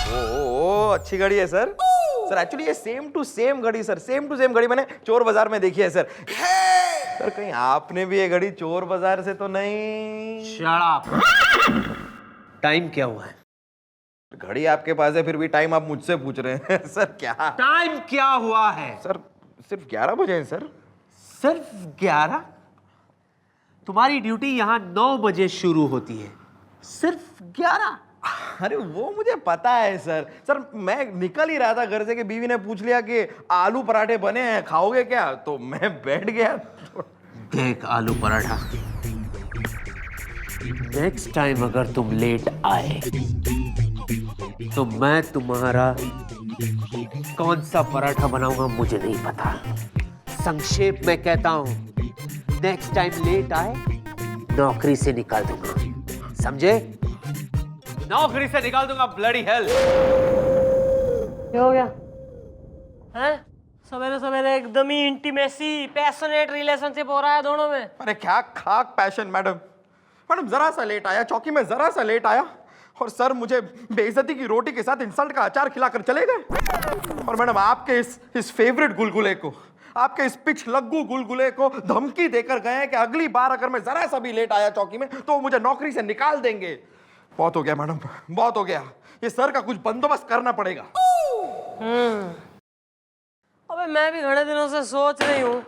ओ अच्छी घड़ी है सर। सर एक्चुअली ये सेम टू सेम घड़ी सर, सेम टू सेम घड़ी मैंने चोर बाजार में देखी है सर। सर कहीं आपने भी ये घड़ी चोर बाजार से तो नहीं? Shut up. टाइम क्या हुआ है? घड़ी आपके पास है फिर भी टाइम आप मुझसे पूछ रहे हैं सर क्या? टाइम क्या हुआ है? सर सिर्फ 11 बजे हैं सर। सिर्फ 11? तुम्हारी ड्यूटी यहाँ 9 बजे शुरू होती है, सिर्फ 11? अरे वो मुझे पता है सर। सर मैं निकल ही रहा था घर से कि बीवी ने पूछ लिया कि आलू पराठे बने हैं खाओगे क्या, तो मैं बैठ गया। देख आलू पराठा, नेक्स्ट टाइम अगर तुम लेट आए तो मैं तुम्हारा कौन सा पराठा बनाऊंगा मुझे नहीं पता। संक्षेप में कहता हूं, नेक्स्ट टाइम लेट आए नौकरी से निकाल दूंगा, समझे? नौकरी से निकाल दूंगा, ब्लडी हेल। क्या हो गया? हैं? सवेरे सवेरे एकदम ही इंटीमेसी, पैशनेट रिलेशनशिप हो रहा है दोनों में। अरे क्या खाक पैशन मैडम। मैडम जरा सा लेट आया, चौकी में जरा सा लेट आया और सर मुझे बेइज्जती की रोटी के साथ इंसल्ट का अचार खिलाकर चले गए। और मैडम आपके इस फेवरेट गुलगुले को, आपके इस पिच लग्गू गुलगुले को धमकी देकर गए हैं कि अगली बार अगर मैं जरा सा भी लेट आया चौकी में तो वो मुझे नौकरी से निकाल देंगे। बहुत हो गया मैडम, बहुत हो गया। ये सर का कुछ बंदोबस्त करना पड़ेगा। अबे मैं भी घणे दिनों से सोच रही हूँ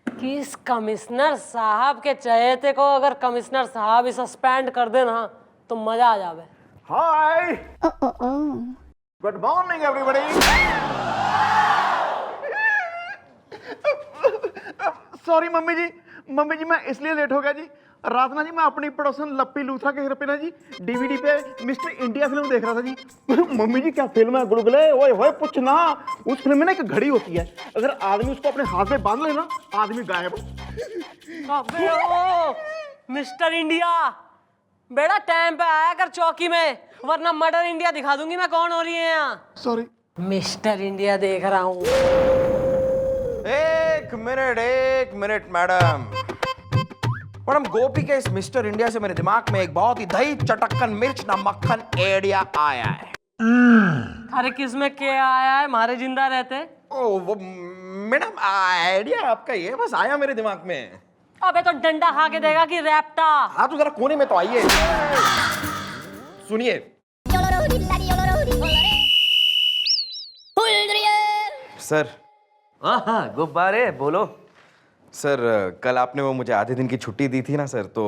कि इस कमिश्नर साहब के चहेते को अगर कमिश्नर साहब ही सस्पेंड कर देना तो मजा आ जावे। Hi, good morning everybody. Sorry mummy ji मैं इसलिए लेट हो गया जी। रात ना जी मैं अपनी पड़ोसन लप्पी लूथरा के घर पे ना जी डीवीडी पे मिस्टर इंडिया फिल्म देख रहा था जी। मम्मी जी क्या फिल्म है, गुलगुले ओए होए कुछ ना। उस फिल्म में ना एक घड़ी होती है, अगर आदमी उसको अपने हाथ में बांध लेना आदमी गायब। अबे ओ मिस्टर इंडिया, बेटा टाइम पे आया कर चौकी में, वरना मर्डर इंडिया दिखा दूंगी मैं कौन हो रही है यहाँ। सॉरी मिस्टर इंडिया देख रहा हूँ। एक मिनट मैडम। मैडम गोपी के इस मिस्टर इंडिया से मेरे दिमाग में एक बहुत ही दही चटक्कन मिर्च ना मक्खन आइडिया आया है। अरे किसमें क्या आया है, मारे जिंदा रहते। ओ वो मैडम आइडिया आपका ये बस आया मेरे दिमाग में। अबे तो डंडा खा के देगा कि रैप्टा। हाँ तो जरा कोने में तो आइए, सुनिए। सर। हाँ गुब्बारे बोलो। सर कल आपने वो मुझे आधे दिन की छुट्टी दी थी ना सर, तो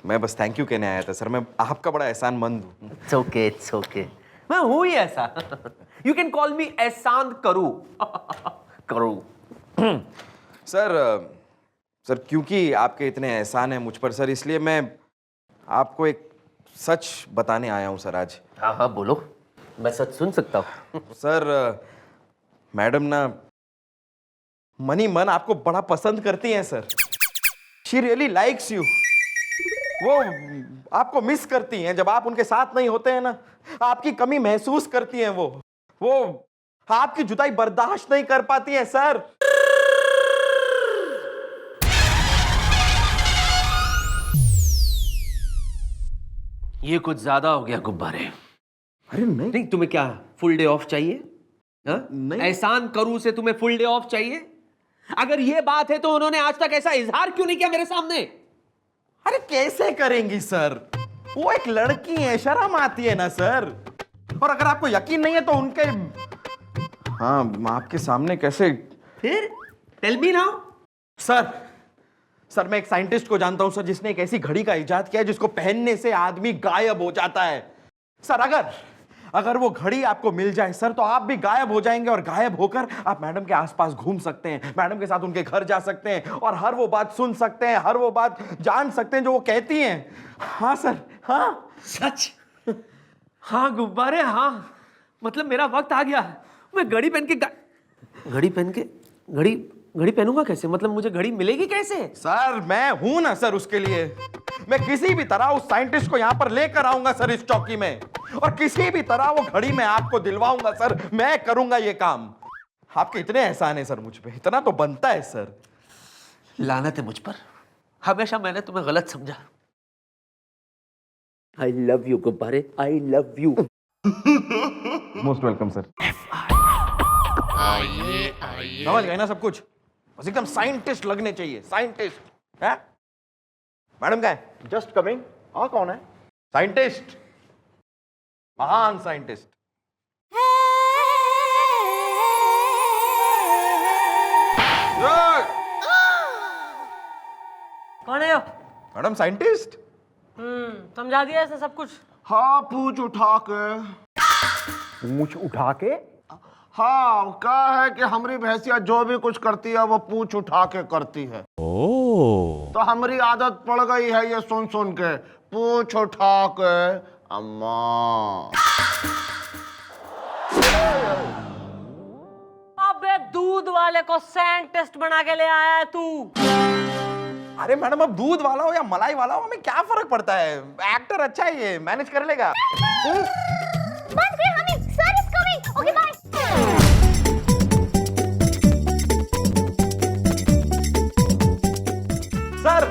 मैं बस थैंक यू कहने आया था सर। मैं आपका बड़ा एहसानमंद हूँ। इट्स ओके मैं हूँ ही ऐसा। यू कैन कॉल मी एहसान करू। सर क्योंकि आपके इतने एहसान हैं मुझ पर सर, इसलिए मैं आपको एक सच बताने आया हूँ सर आज। हाँ बोलो, मैं सच सुन सकता हूँ। सर मैडम ना मनी मन आपको बड़ा पसंद करती हैं sir. She really likes you. वो आपको मिस करती हैं जब आप उनके साथ नहीं होते हैं ना, आपकी कमी महसूस करती हैं। वो आपकी जुदाई बर्दाश्त नहीं कर पाती हैं सर। ये कुछ ज्यादा हो गया गुब्बारे। अरे नहीं तुम्हें क्या फुल डे ऑफ चाहिए? नहीं। एहसान करूं से तुम्हें फुल डे ऑफ चाहिए? अगर ये बात है तो उन्होंने आज तक ऐसा इजहार क्यों नहीं किया मेरे सामने? अरे कैसे करेंगी सर, वो एक लड़की है, शर्म आती है ना सर। और अगर आपको यकीन नहीं है तो उनके, हाँ आपके सामने कैसे? फिर टेल मी नाउ। सर मैं एक साइंटिस्ट को जानता हूं सर, जिसने एक ऐसी घड़ी का इजाद किया है जिसको पहनने से आदमी गायब हो जाता है। सर अगर वो घड़ी आपको मिल जाए सर तो आप भी गायब हो जाएंगे, और गायब होकर आप मैडम के आसपास घूम सकते हैं, मैडम के साथ उनके घर जा सकते हैं और हर वो बात सुन सकते हैं, हर वो बात जान सकते हैं जो वो कहती हैं। हाँ सर, हाँ सच? हाँ गुब्बारे, हाँ मतलब मेरा वक्त आ गया। मैं घड़ी पहन के घड़ी पहनूंगा कैसे? मतलब मुझे घड़ी मिलेगी कैसे? सर मैं हूं ना सर उसके लिए। मैं किसी भी तरह उस साइंटिस्ट को यहां पर लेकर आऊंगा सर इस चौकी में, और किसी भी तरह वो घड़ी मैं आपको दिलवाऊंगा सर। मैं करूंगा ये काम। आपके इतने एहसान है सर मुझ पे, इतना तो बनता है सर। लानत है मुझ पर, हमेशा मैंने तुम्हें गलत समझा। आई लव यू गुब्बारे, I love you. Most welcome sir. समझ गए ना सब कुछ? बस एकदम साइंटिस्ट लगने चाहिए, साइंटिस्ट है। मैडम क्या है? Just coming. और कौन है? साइंटिस्ट, महान साइंटिस्ट। कौन है यो? Madam scientist. समझा दिया इसने सब कुछ। हाँ, पूछ उठा के। पूछ उठा के? हाँ, क्या है कि हमारी भैंसिया जो भी कुछ करती है वो पूछ उठा के करती है। तो हमारी आदत पड़ गई है ये सुन सुन के, पूछ उठा के अम्मा। अबे दूध वाले को साइंटिस्ट बना के ले आया है तू। अरे मैडम अब दूध वाला हो या मलाई वाला हो हमें क्या फर्क पड़ता है? एक्टर अच्छा है, ये मैनेज कर लेगा। सर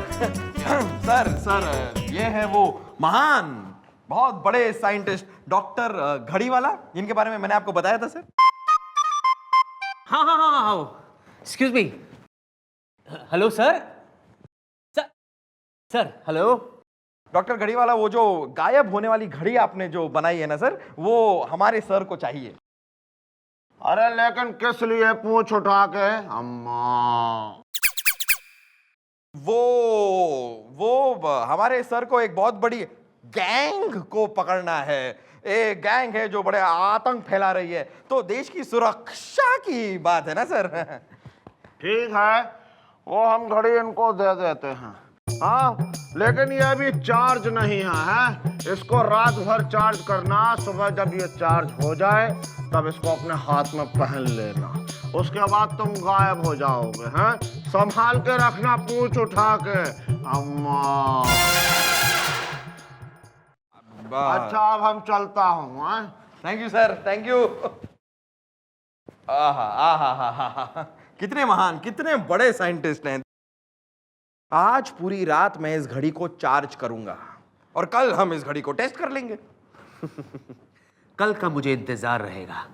सर सर ये है वो महान बहुत बड़े साइंटिस्ट डॉक्टर घड़ी वाला, जिनके बारे में मैंने आपको बताया था सर। हाँ हाँ हाँ हाँ, excuse me. Hello sir, sir hello. Doctor घड़ी वाला, वो जो गायब होने वाली घड़ी आपने जो बनाई है ना सर, वो हमारे सर को चाहिए। अरे लेकिन किस लिए पूछ उठा के अम्मा? वो हमारे सर को एक बहुत बड़ी गैंग को पकड़ना है। एक गैंग है जो बड़े आतंक फैला रही है, तो देश की सुरक्षा की बात है ना सर। ठीक है, वो हम घड़ी इनको दे देते हैं। हाँ, लेकिन ये अभी चार्ज नहीं है। इसको रात भर चार्ज करना, सुबह जब ये चार्ज हो जाए तब इसको अपने हाथ में पहन लेना। उसके बाद तुम गायब हो जाओगे। हैं, संभाल के रखना पूछ उठा के अम्मा। अच्छा, अब हम चलता हूँ। Thank you sir, thank you. आहा आहा आहा आहा, कितने महान, कितने बड़े साइंटिस्ट हैं। आज पूरी रात मैं इस घड़ी को चार्ज करूंगा और कल हम इस घड़ी को टेस्ट कर लेंगे। कल का मुझे इंतजार रहेगा।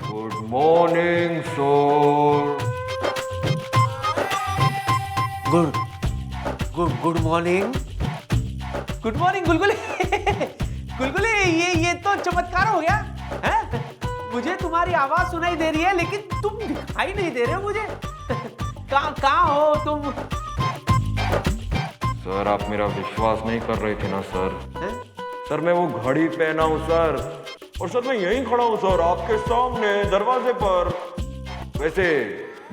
Good morning sir. Good morning. Good morning गुलगुले। गुलगुले, ये तो चमत्कार हो गया है? मुझे तुम्हारी आवाज सुनाई दे रही है लेकिन तुम दिखाई नहीं दे रहे हो मुझे। कहाँ हो तुम? सर आप मेरा विश्वास नहीं कर रहे थे ना सर। है? सर मैं वो घड़ी पहना हूँ सर, और सर मैं यहीं खड़ा हूँ सर आपके सामने दरवाजे पर। वैसे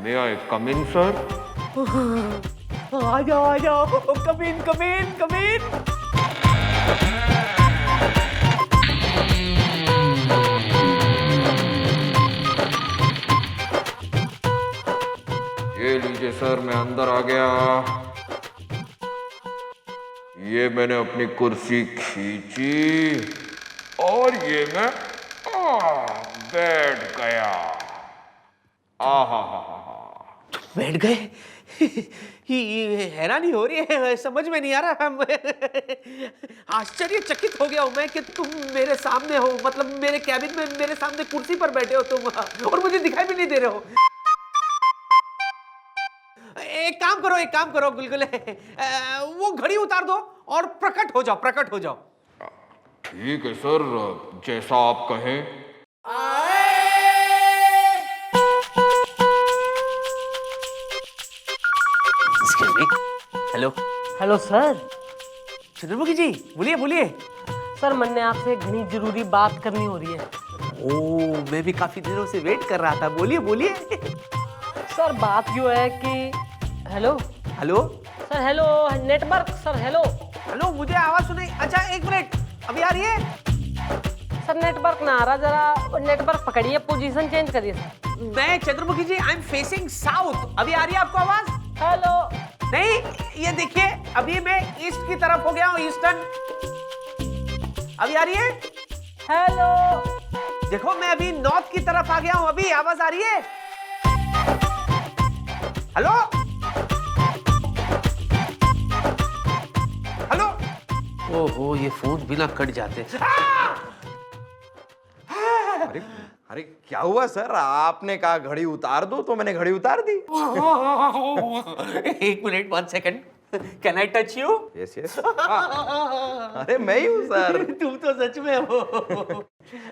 मे आई कम इन सर? आ जाओ, कम इन। ये लीजिए सर, मैं अंदर आ गया। ये मैंने अपनी कुर्सी खींची और ये मैं बैठ गया। आहा बैठ गए? ये हैरानी हो रही है, समझ में नहीं आ रहा। आश्चर्यचकित हो गया हूं मैं कि तुम मेरे सामने हो, मतलब मेरे कैबिन में मेरे सामने कुर्सी पर बैठे हो तुम, और मुझे दिखाई भी नहीं दे रहे हो। एक काम करो गुलगुले, वो घड़ी उतार दो और प्रकट हो जाओ। ठीक है सर, जैसा आप कहें। Hello sir. चंद्रमुखी जी, बोलिए। सर मैंने आपसे एक घनी जरूरी बात करनी हो रही है। ओ, मैं भी काफी दिनों से वेट कर रहा था। बोलिए। सर बात यूँ है कि hello sir, hello network sir, hello मुझे आवाज सुनाई। अच्छा एक मिनट, अभी आ रही है? सर नेटवर्क ना आ रहा, जरा नेटवर्क पकड़िए, पोजीशन चेंज करिए सर। मैं चंद्रमुखी जी, आई एम फेसिंग साउथ। अभी आ रही है आपको आवाज? हेलो। नहीं, ये देखिए, अभी मैं ईस्ट की तरफ हो गया हूँ, ईस्टर्न। अभी आ रही है? हेलो। देखो, मैं अभी नॉर्थ की तरफ आ गया हूँ। अभी आवाज आ रही है? Hello, hello. ओहो, ये फोन बिना कट जाते। अरे अरे क्या हुआ सर, आपने कहा घड़ी उतार दो तो मैंने घड़ी उतार दी। एक minute, 1 second. Can I touch you? Yes yes. अरे मैं ही हूँ सर। तुम तो सच में हो।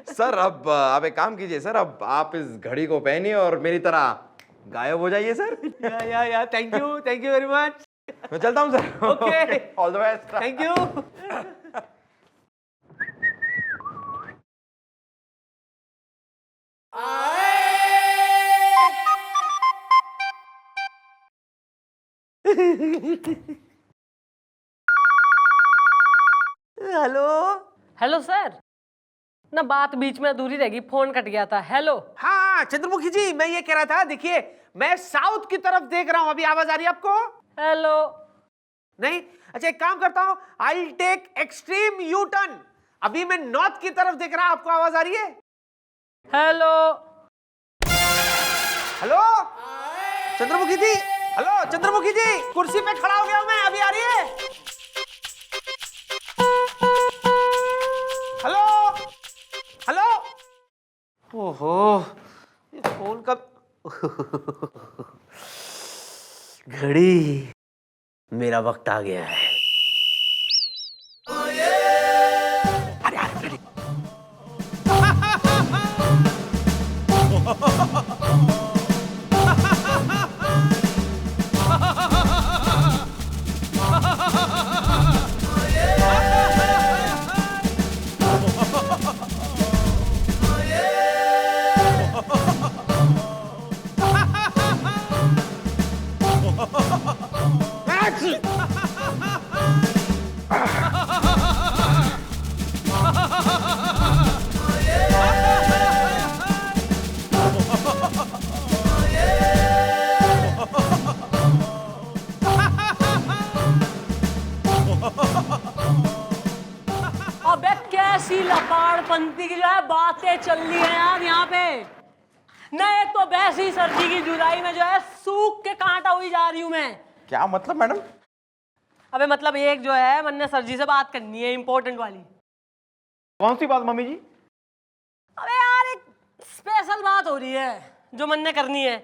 सर अब आप एक काम कीजिए सर, अब आप इस घड़ी को पहनिए और मेरी तरह गायब हो जाइए सर। या, थैंक यू वेरी मच। मैं चलता हूँ sir. Okay, all the best. Thank you. Hello. Hello sir. ना बात बीच में अधूरी रह गई, फोन कट गया था। हेलो। हाँ चंद्रमुखी जी, मैं ये कह रहा था, देखिए मैं साउथ की तरफ देख रहा हूँ। अभी आवाज आ रही है आपको? हेलो। नहीं? अच्छा, एक काम करता हूँ, I take extreme U turn. अभी मैं नॉर्थ की तरफ देख रहा हूँ। आपको आवाज आ रही है? हेलो। हेलो चंद्रमुखी जी। हेलो चंद्रमुखी जी, कुर्सी पे खड़ा हो गया हूं मैं। अभी आ रही है? Hello hello. ओहो, ये फोन कब? घड़ी, मेरा वक्त आ गया है। अरे अरे घड़ी। अबे कैसी लपाड़पंती की जो है बातें चल रही है यार यहाँ पे। ना एक तो वैसी सर्दी की जुलाई में जो है सूख के कांटा हुई जा रही हूँ मैं। क्या मतलब मैडम? अबे मतलब एक जो है मन ने सर जी से बात करनी है, इंपॉर्टेंट वाली। कौन सी बात मम्मी जी? अबे यार एक स्पेशल बात हो रही है जो मन ने करनी है।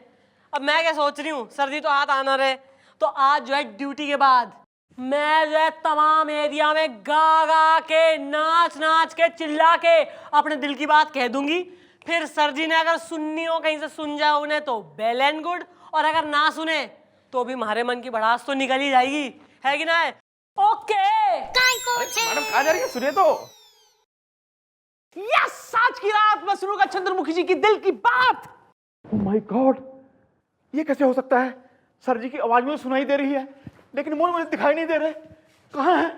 अब मैं क्या सोच रही हूँ, सर जी तो हाथ आना रहे, तो आज जो है ड्यूटी के बाद मैं जो है तमाम एरिया में गा गा के नाच नाच के चिल्ला के अपने दिल की बात कह दूंगी। फिर सर जी ने अगर सुननी हो, कहीं से सुन जाओ उन्हें तो वेल एंड गुड, और अगर ना सुने तो भी हमारे मन की भड़ास तो निकल ही जाएगी, है कि ना? ओके मैडम कहाँ जा रही है, सुनिए तो। यस, आज की रात मैं सुनूंगा चंद्रमुखी जी की दिल की बात। ओह माय गॉड, ये कैसे हो सकता है? सर जी की आवाज मुझे सुनाई दे रही है, लेकिन मुझे दिखाई नहीं दे रहे। कहाँ है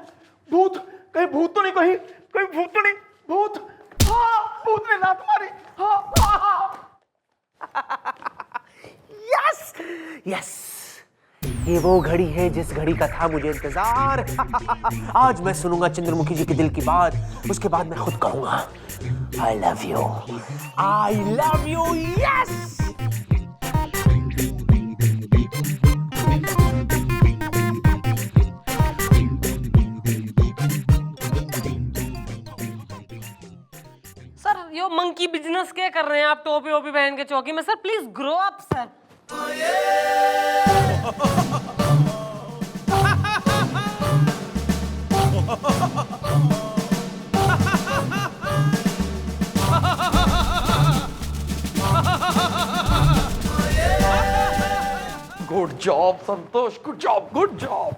भूत? कहीं भूत तो नहीं, कहीं भूत तो नहीं? भूत, हाँ, भूत ने लात मारी। हाँ, यस यस, ये वो घड़ी है जिस घड़ी का था मुझे इंतजार। आज मैं सुनूंगा चंद्रमुखी जी के दिल की बात, उसके बाद मैं खुद कहूंगा I love you, I love you. Yes. Sir yo monkey business क्या कर रहे हैं आप टोपी वोपी पहन के चौकी में? Sir please grow up sir. Good job Santosh, good job, good job.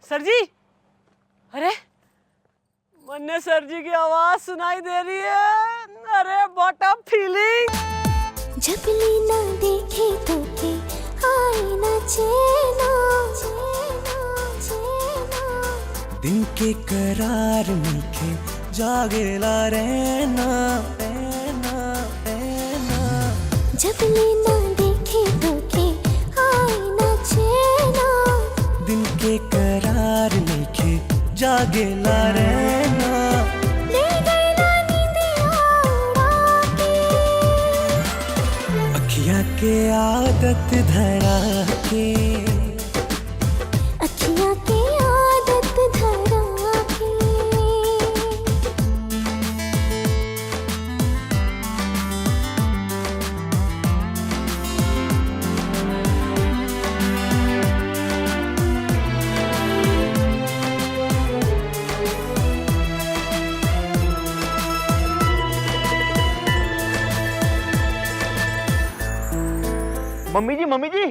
Sir ji, अरे मन्ने सर जी की आवाज सुनाई दे रही है। अरे व्हाट अ फीलिंग। जब लीना देखे तो के आए ना चैना, दिन के करार मीठे जागेला रहना रहना रहना। जब लीना देखे तो के आए ना चैना, दिन के करार मीठे जागेला रहना। ले गई ना नींदिया उड़ा के, अखियाँ के आदत धरा के, अखियाँ की आदत धरा के। मम्मी जी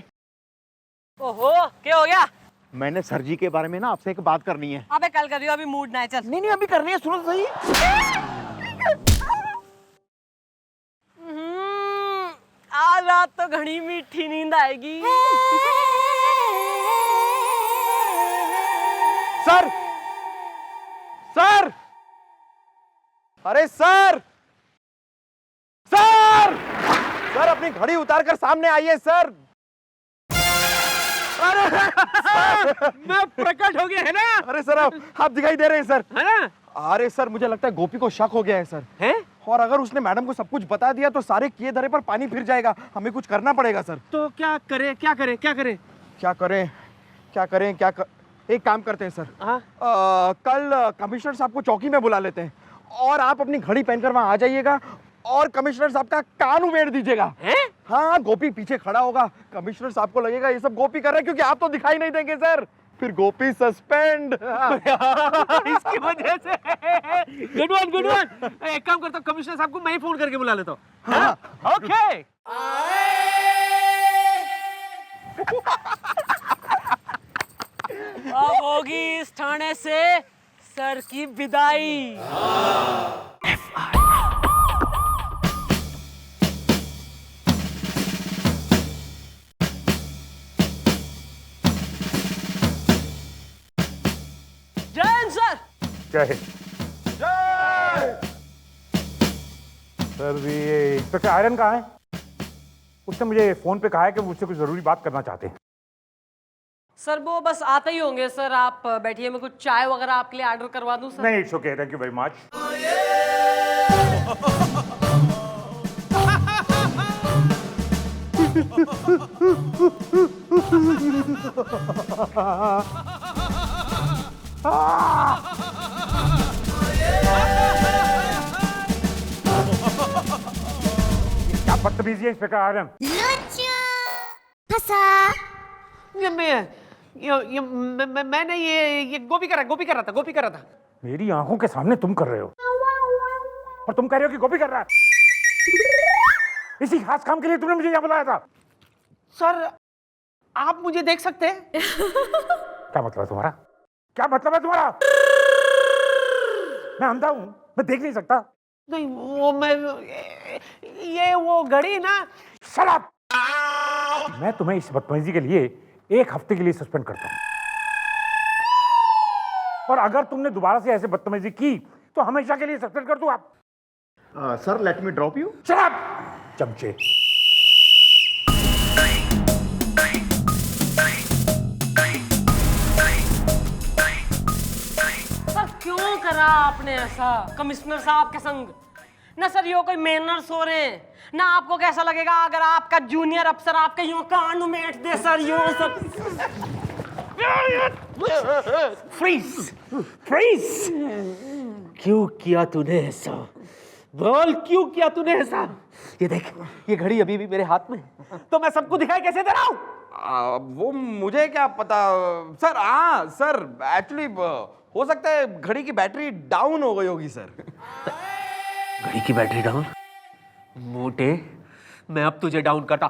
ओहो, क्या हो गया? मैंने सर जी के बारे में ना आपसे एक बात करनी है। अबे कल करियो, अभी मूड ना है, चल। नहीं अभी करनी है, सुनो तो सही। आज रात तो घनी मीठी नींद आएगी। सर, सर, अरे सर, सर, सर अपनी घड़ी उतार कर सामने आइए सर। मैं प्रकट हो गया है ना? अरे सर आप दिखाई दे रहे हैं सर। है ना? अरे सर मुझे लगता है गोपी को शक हो गया है सर। हैं? और अगर उसने मैडम को सब कुछ बता दिया तो सारे किए धरे पर पानी फिर जाएगा। हमें कुछ करना पड़ेगा सर। तो क्या करे क्या करे क्या करे? क्या करें क्या करें एक काम करते हैं सर। हाँ? कल कमिश्नर साहब को चौकी में बुला लेते हैं और आप अपनी घड़ी पहनकर वहां आ जाइएगा और कमिश्नर साहब का कान उमेड़ दीजिएगा। हैं? हाँ, गोपी पीछे खड़ा होगा। कमिश्नर साहब को लगेगा ये सब गोपी कर रहे हैं क्योंकि आप तो दिखाई नहीं देंगे सर। फिर गोपी सस्पेंड। इसकी वजह से। Good one good one. एक काम करता हूँ, कमिश्नर साहब को मैं ही फोन करके बुला लेता हूँ। हाँ? ओके। अब होगी इस थाने से सर की विदाई। जय सर। क्या है सर? ये इंस्पेक्टर आयरन कहाँ है? उसने मुझे फोन पे कहा है कि वो मुझसे कुछ जरूरी बात करना चाहते हैं। सर वो बस आते ही होंगे सर। आप बैठिए, मैं कुछ चाय वगैरह आपके लिए ऑर्डर करवा दूं सर। नहीं, it's okay, thank you very much. क्या बदतमीजी है इंस्पेक्टर आयरन? फंसा। मैंने ये गोपी कर रहा था। मेरी आंखों के सामने तुम कर रहे हो और तुम कह रहे हो कि गोपी कर रहा है। इसी खास काम के लिए तुमने मुझे यहाँ बुलाया था। सर आप मुझे देख सकते हैं? क्या मतलब है तुम्हारा? क्या मतलब है तुम्हारा? मैं अंधा हूं, मैं देख नहीं सकता। नहीं वो मैं ये वो घड़ी ना। Shut up! मैं तुम्हें इस बदतमीजी के लिए 1 हफ्ते के लिए सस्पेंड करता हूं और अगर तुमने दोबारा से ऐसे बदतमीजी की तो हमेशा के लिए सस्पेंड कर दूं। आप sir let me drop you. Shut up! चमचे। सर क्यों करा आपने ऐसा कमिश्नर साहब के संग? ना सर यो कोई मैनर्स हो रहे हैं ना। आपको कैसा लगेगा अगर आपका जूनियर अफसर आपके यूं कान उमेट दे सर? यूं सब फ्रीज फ्रीज। क्यों किया तूने ऐसा? बोल क्यों किया तूने ऐसा? ये देख, ये घड़ी अभी भी मेरे हाथ में है, तो मैं सबको दिखाई कैसे दे रहा हूं? वो मुझे क्या पता सर। हाँ सर, एक्चुअली हो सकता है घड़ी की बैटरी डाउन हो गई होगी सर। घड़ी की बैटरी डाउन? मोटे, मैं अब तुझे डाउन करता।